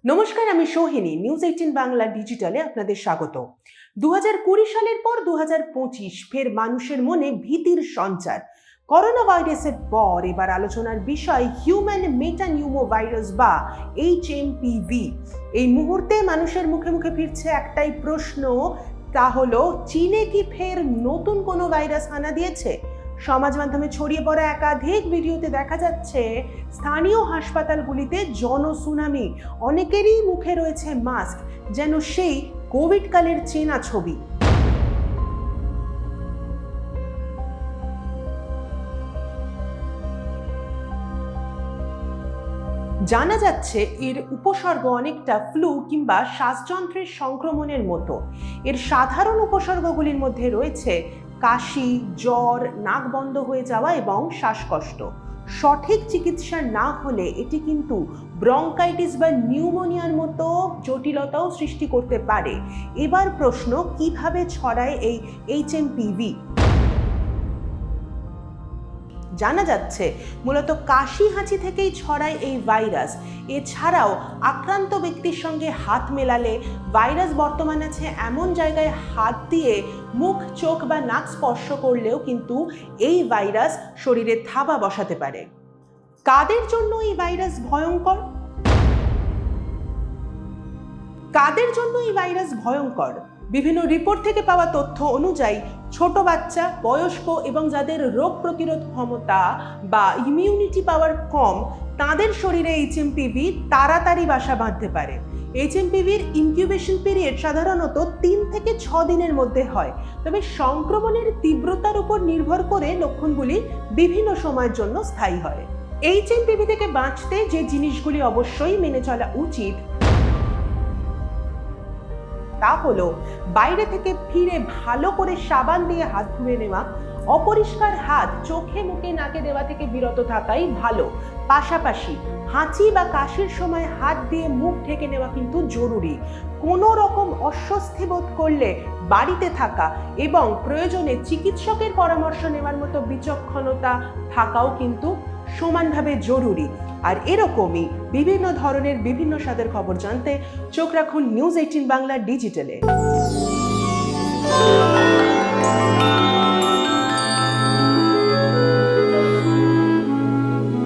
নমস্কার, আমি সোহিনী। নিউজ 18 বাংলা ডিজিটালে আপনাদের স্বাগত। 2020 সালের পর 2025 ফের মানুষের মনে ভীতির সঞ্চার। করোনা ভাইরাসের পর এবার আলোচনার বিষয় হিউম্যান মেটানিউমো ভাইরাস বা HMPV। এই মুহূর্তে মানুষের মুখে মুখে ফিরছে একটাই প্রশ্ন, তা হলো চীনে কি ফের নতুন কোনো ভাইরাস হানা দিয়েছে? সমাজ মাধ্যমে ছড়িয়ে পড়া একাধিক ভিডিওতে দেখা যাচ্ছে স্থানীয় হাসপাতালগুলিতে জনসুনামি, অনেকেরই মুখে রয়েছে মাস্ক, যেন সেই কোভিড কালের চেনা ছবি। জানা যাচ্ছে এর উপসর্গ অনেকটা ফ্লু কিংবা শ্বাসযন্ত্রের সংক্রমণের মতো। এর সাধারণ উপসর্গগুলির মধ্যে রয়েছে কাশি, জ্বর, নাক বন্ধ হয়ে যাওয়া এবং শ্বাসকষ্ট। সঠিক চিকিৎসা না হলে এটি কিন্তু ব্রঙ্কাইটিস বা নিউমোনিয়ার মতো জটিলতাও সৃষ্টি করতে পারে। এবার প্রশ্ন, কিভাবে ছড়ায় এই HMPV? জানা যাচ্ছে মূলত কাশি হাঁচি থেকেই ছড়ায় এই ভাইরাস। এছাড়াও আক্রান্ত ব্যক্তির সঙ্গে হাত মেলালে, ভাইরাস বর্তমান আছে এমন জায়গায় হাত দিয়ে মুখ, চোখ বা নাক স্পর্শ করলেও কিন্তু এই ভাইরাস শরীরে থাবা বসাতে পারে। কাদের জন্য এই ভাইরাস ভয়ঙ্কর? কাদের জন্য এই ভাইরাস ভয়ঙ্কর? বিভিন্ন রিপোর্ট থেকে পাওয়া তথ্য অনুযায়ী ছোট বাচ্চা, বয়স্ক এবং যাদের রোগ প্রতিরোধ ক্ষমতা বা ইমিউনিটি পাওয়ার কম, তাদের শরীরে HMPV তাড়াতাড়ি বাসা বাঁধতে পারে। HMPVর ইনকিউবেশন পিরিয়ড সাধারণত 3 থেকে 6 দিনের মধ্যে হয়, তবে সংক্রমণের তীব্রতার উপর নির্ভর করে লক্ষণগুলি বিভিন্ন সময়ের জন্য স্থায়ী হয়। HMPV থেকে বাঁচতে যে জিনিসগুলি অবশ্যই মেনে চলা উচিত তা হলো বাইরে থেকে ফিরে ভালো করে সাবান দিয়ে হাত ধুয়ে নেওয়া, অপরিষ্কার হাত চোখে, মুখে, নাকে দেওয়া থেকে বিরত থাকাই ভালো। পাশাপাশি হাঁচি বা কাশির সময় হাত দিয়ে মুখ ঢেকে নেওয়া কিন্তু জরুরি। কোনো রকম অস্বস্তি বোধ করলে বাড়িতে থাকা এবং প্রয়োজনে চিকিৎসকের পরামর্শ নেওয়ার মতো বিচক্ষণতা থাকাও কিন্তু সমানভাবে জরুরি। আর এরকমই বিভিন্ন ধরনের বিভিন্ন স্বাদের খবর জানতে চোখ রাখুন নিউজ 18 বাংলা ডিজিটালে।